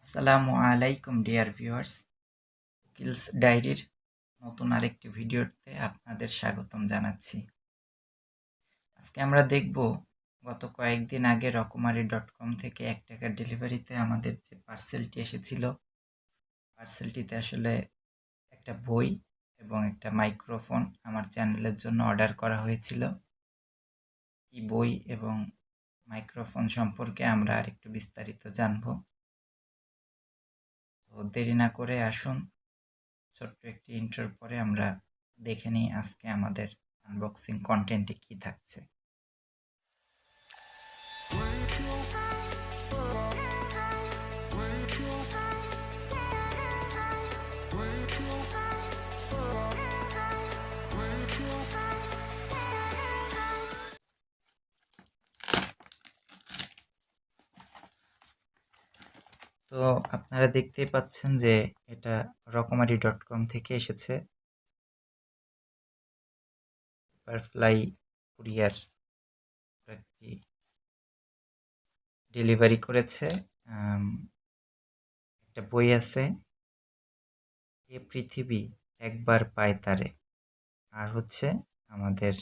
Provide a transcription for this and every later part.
আসসালামু আলাইকুম dear viewers, উকিলস ডায়েরির নতুন আরেকটি ভিডিওতে আপনাদের স্বাগতম জানাচ্ছি। আজকে আমরা দেখব গত কয়েকদিন আগে রকমারি.com থেকে 1 টাকার ডেলিভারিতে আমাদের যে পার্সেলটি এসেছিল, পার্সেলটিতে আসলে একটা বই এবং একটা মাইক্রোফোন আমার চ্যানেলের জন্য অর্ডার করা হয়েছিল। এই বই এবং মাইক্রোফোন সম্পর্কে আমরা আরেকটু বিস্তারিত জানব। তো দেরি না করে আসুন, ছোট্ট একটি ইন্ট্রোর পরে আমরা দেখে নিই আজকে আমাদের আনবক্সিং কন্টেন্টে কি থাকছে। তো আপনারা দেখতেই পাচ্ছেন যে এটা রকমারি.com থেকে এসেছে। পেপারফ্লাই কুরিয়ার একটি ডেলিভারি করেছে। একটা বই আছে, এ পৃথিবী একবার পায় তারে, আর হচ্ছে আমাদের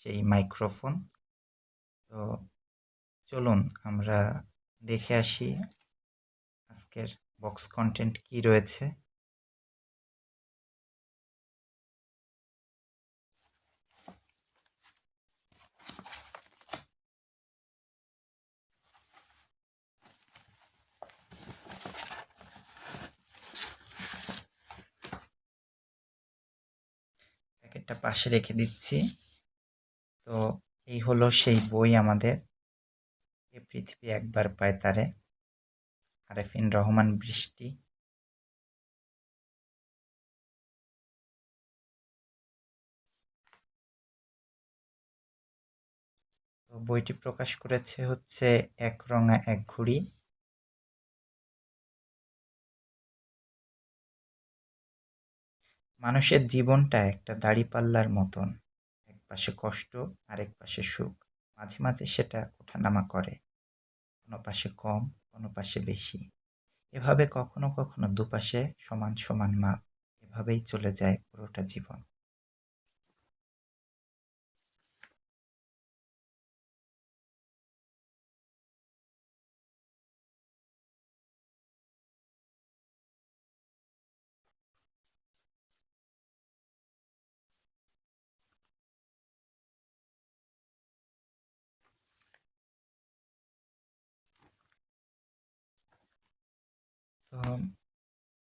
সেই মাইক্রোফোন। তো চলুন আমরা দেখে আসি আজকের বক্স কন্টেন্ট কি রয়েছে। প্যাকেটটা পাশে রেখে দিচ্ছি। তো এই হলো সেই বই আমাদের, এ পৃথিবী একবার পায় তারে, আরেফিন রহমান বৃষ্টি। তো বইটি প্রকাশ করেছে হচ্ছে এক রঙা এক ঘুড়ি। মানুষের জীবনটা একটা দাঁড়িপাল্লার মতন, এক পাশে কষ্ট আর এক পাশে সুখ, মাঝে মাঝে সেটা ওঠানামা করে, কোনো পাশে কম কোনো পাশে বেশি, এভাবে কখনো কখনো দুপাশে সমান সমান মাপ, এভাবেই চলে যায় পুরোটা জীবন। তো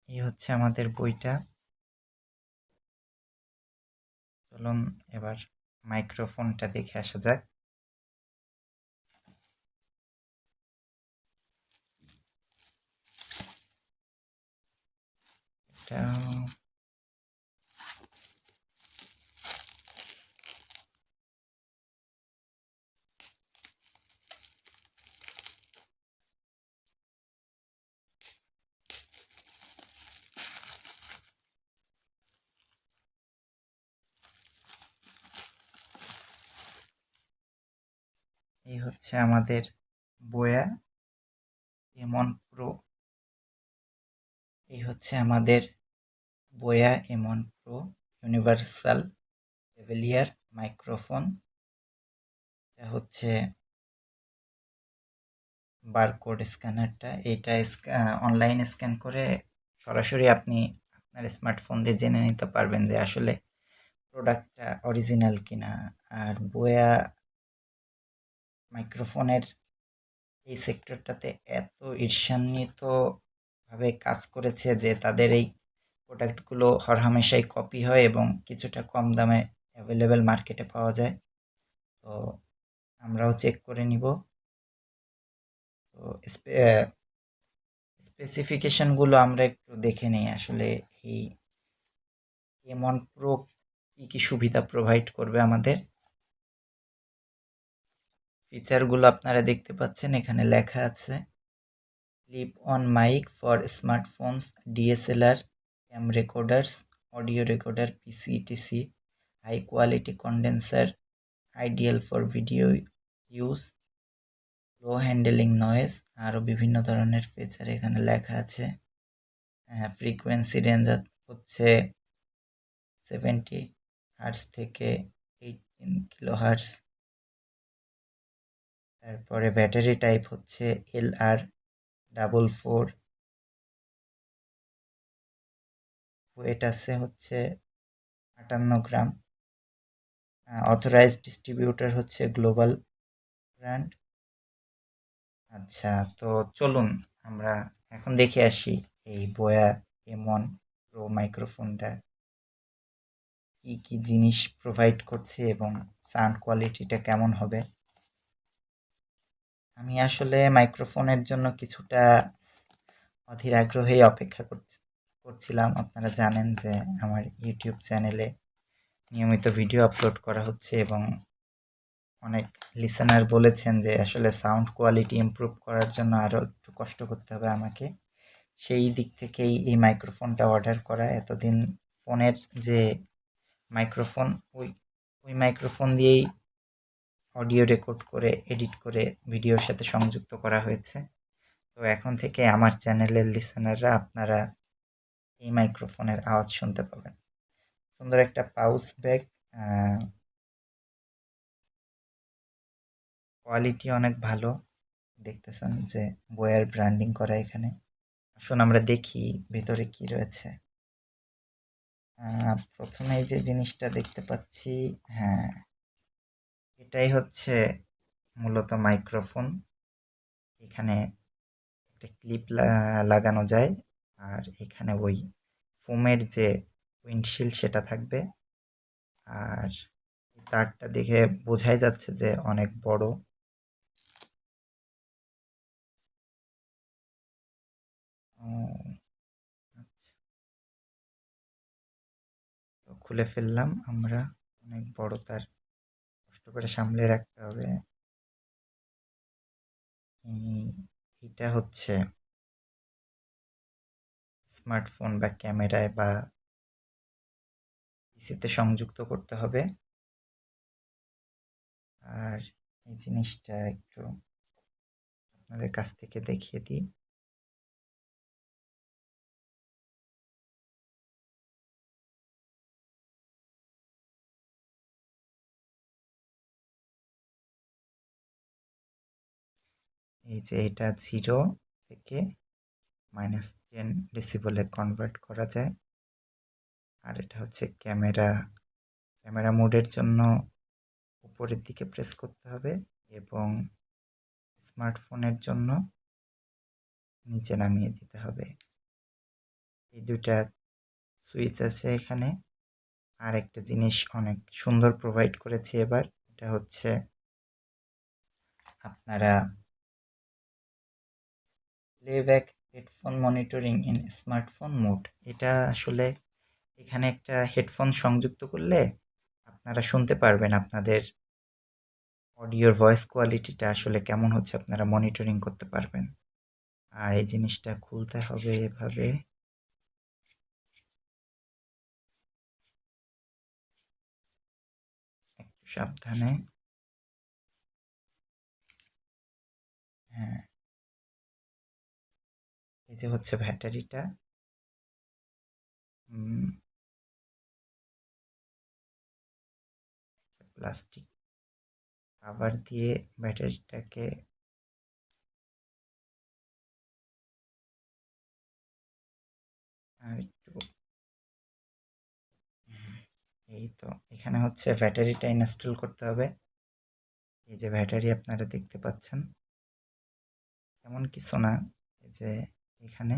এই হচ্ছে আমাদের বইটা। চলুন এবার মাইক্রোফোনটা দেখে আসা যাক। এটা এই হচ্ছে আমাদের বয়া এমন প্রো, এই হচ্ছে আমাদের বয়া এমন প্রো ইউনিভার্সাল লেভেলিয়ার মাইক্রোফোন। এটা হচ্ছে বারকোড স্ক্যানারটা, এইটা অনলাইন স্ক্যান করে সরাসরি আপনি আপনার স্মার্টফোন দিয়ে জেনে নিতে পারবেন যে আসলে প্রোডাক্টটা অরিজিনাল কিনা। আর বয়া মাইক্রোফোনের এই সেক্টরটাতে এত ঈর্ষান্বিতভাবে কাজ করেছে যে তাদের এই প্রোডাক্টগুলো হরহামেশাই কপি হয় এবং কিছুটা কম দামে অ্যাভেলেবেল মার্কেটে পাওয়া যায়। তো আমরাও চেক করে নিব। তো স্পেসিফিকেশনগুলো আমরা একটু দেখে নিই, আসলে এই এমন প্রো কী কী সুবিধা প্রোভাইড করবে আমাদের। ফিচারগুলো আপনারা দেখতে পাচ্ছেন, এখানে লেখা আছে clip on mic for smartphones, DSLR, cam recorders, audio recorder, PC ETC, high quality condenser, ideal for video use. Low handling noise, আরও বিভিন্ন ধরনের ফিচার এখানে লেখা আছে। ফ্রিকোয়েন্সি রেঞ্জ হচ্ছে 70 হার্টজ থেকে 18 কিলো হার্টজ। তারপরে ব্যাটারি টাইপ হচ্ছে LR44, ওয়েট আছে হচ্ছে 58 গ্রাম। অথরাইজড ডিস্ট্রিবিউটর হচ্ছে গ্লোবাল ব্র্যান্ড। আচ্ছা, তো চলুন আমরা এখন দেখে আসি এই বোয়া M1 প্রো মাইক্রোফোনটা কি কি জিনিস প্রোভাইড করছে এবং সাউন্ড কোয়ালিটিটা কেমন হবে। আমি আসলে মাইক্রোফোনের জন্য কিছুটা অধীর আগ্রহেই অপেক্ষা করছিলাম। আপনারা জানেন যে আমার ইউটিউব চ্যানেলে নিয়মিত ভিডিও আপলোড করা হচ্ছে এবং অনেক লিসেনার বলেছেন যে আসলে সাউন্ড কোয়ালিটি ইমপ্রুভ করার জন্য আরও একটু কষ্ট করতে হবে আমাকে। সেই দিক থেকেই এই মাইক্রোফোনটা অর্ডার করা। এতদিন ফোনের যে মাইক্রোফোন, ওই মাইক্রোফোন দিয়েই অডিও রেকর্ড করে এডিট করে ভিডিওর সাথে সংযুক্ত করা হয়েছে। তো এখন থেকে আমার চ্যানেলের লিসেনাররা আপনারা এই মাইক্রোফোনের আওয়াজ শুনতে পাবেন। সুন্দর একটা পাউচ ব্যাগ, কোয়ালিটি অনেক ভালো। দেখতেছেন যে বয়ার ব্র্যান্ডিং করা এখানে। আসুন আমরা দেখি ভেতরে কি রয়েছে। প্রথমে যে জিনিসটা দেখতে পাচ্ছি, হ্যাঁ, এটাই হচ্ছে মূলত মাইক্রোফোন। এখানে একটা ক্লিপ লাগানো যায়, আর এখানে ওই ফোমের যে উইন্ডশিল্ড সেটা থাকবে। আর তারটা দেখে বোঝাই যাচ্ছে যে অনেক বড়। আচ্ছা, তো খুলে ফেললাম আমরা। অনেক বড় তার, কষ্ট করে সামলে রাখতে হবে। এটা হচ্ছে স্মার্টফোন বা ক্যামেরায় বা পিসিতে সংযুক্ত করতে হবে। আর এই জিনিসটা একটু আপনাদের কাছ থেকে দেখিয়ে দিই। এই যে এটা 0 থেকে -10 ডেসিবেলে কনভার্ট করা যায়। আর এটা হচ্ছে ক্যামেরা মোডের জন্য উপরের দিকে প্রেস করতে হবে এবং স্মার্টফোনের জন্য নিচে নামিয়ে দিতে হবে। এই দুইটা সুইচ আছে এখানে। আর একটা জিনিস অনেক সুন্দর প্রোভাইড করেছে এবার, এটা হচ্ছে আপনারা playback headphone monitoring in smartphone mode. এটা আসলে এখানে একটা হেডফোন সংযুক্ত করলে আপনারা শুনতে পারবেন আপনাদের অডিওর ভয়েস কোয়ালিটিটা আসলে কেমন হচ্ছে, আপনারা মনিটরিং করতে পারবেন। আর এই জিনিসটা খুলতে হবে এভাবে। একটু সাবধানে। হ্যাঁ, এই যে হচ্ছে ব্যাটারিটা। প্লাস্টিক কাভার দিয়ে ব্যাটারিটাকে আর একটু, এই তো এখানে হচ্ছে ব্যাটারিটা ইনস্টল করতে হবে। এই যে ব্যাটারি আপনারা দেখতে পাচ্ছেন, এমন কিছু না, এই যে এখানে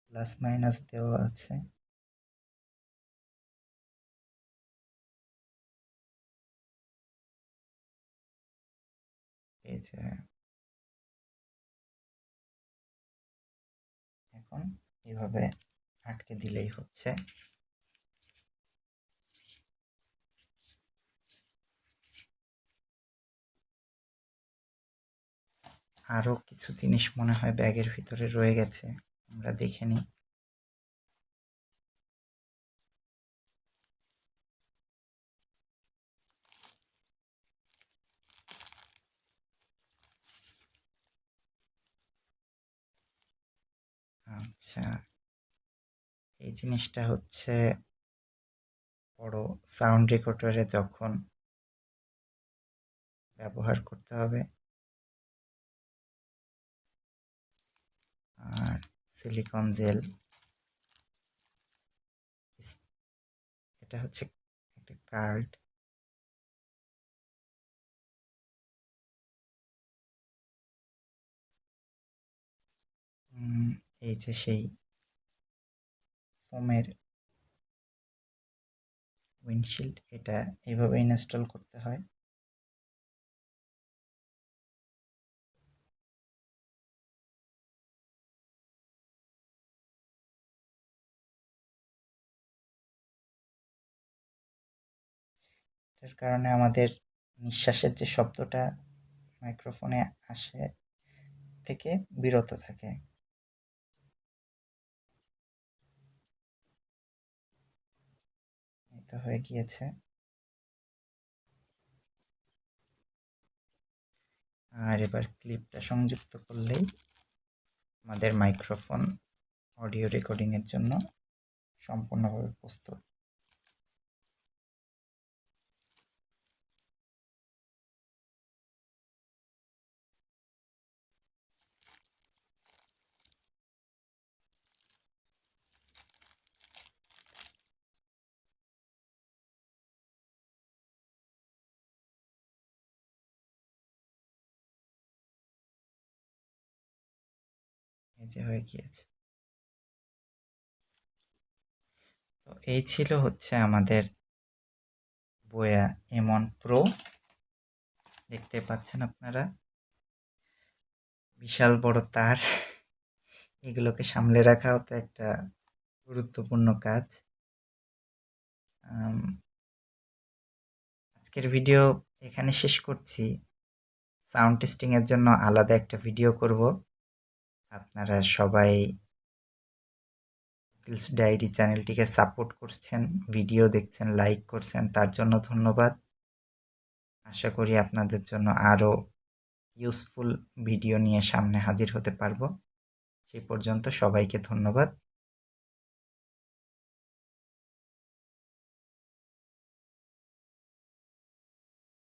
প্লাস মাইনাস দেওয়া আছে। এই যে এখন এইভাবে আটকে দিলেই হচ্ছে। আরও কিছু জিনিস মনে হয় ব্যাগের ভিতরে রয়ে গেছে, আমরা দেখে নিই। আচ্ছা, এই জিনিসটা হচ্ছে বড় সাউন্ড রেকর্ডারে যখন ব্যবহার করতে হবে। আর সিলিকন জেল, এটা হচ্ছে একটা কার্ড। এই যে সেই ফোমের উইন্ডশিল্ড, এটা এইভাবে ইনস্টল করতে হয়। এটার কারণে আমাদের নিঃশ্বাসের যে শব্দটা মাইক্রোফোনে আসে থেকে বিরত থাকে। এটা হয়ে গিয়েছে। আর এবার ক্লিপটা সংযুক্ত করলেই আমাদের মাইক্রোফোন অডিও রেকর্ডিংয়ের জন্য সম্পূর্ণভাবে প্রস্তুত। এই যে হয়ে গিয়েছে। তো এই ছিল হচ্ছে আমাদের বোয়া M1 Pro। দেখতে পাচ্ছেন আপনারা, বিশাল বড় তার, এগুলোকে সামলে রাখাও তো একটা গুরুত্বপূর্ণ কাজ। আজকের ভিডিও এখানে শেষ করছি। সাউন্ড টেস্টিংয়ের জন্য আলাদা একটা ভিডিও করব। আপনারা সবাই কিলস ডায়েরি চ্যানেলটিকে সাপোর্ট করছেন, ভিডিও দেখছেন, লাইক করছেন, তার জন্য ধন্যবাদ। আশা করি আপনাদের জন্য আরও ইউজফুল ভিডিও নিয়ে সামনে হাজির হতে পারবো। সেই পর্যন্ত সবাইকে ধন্যবাদ।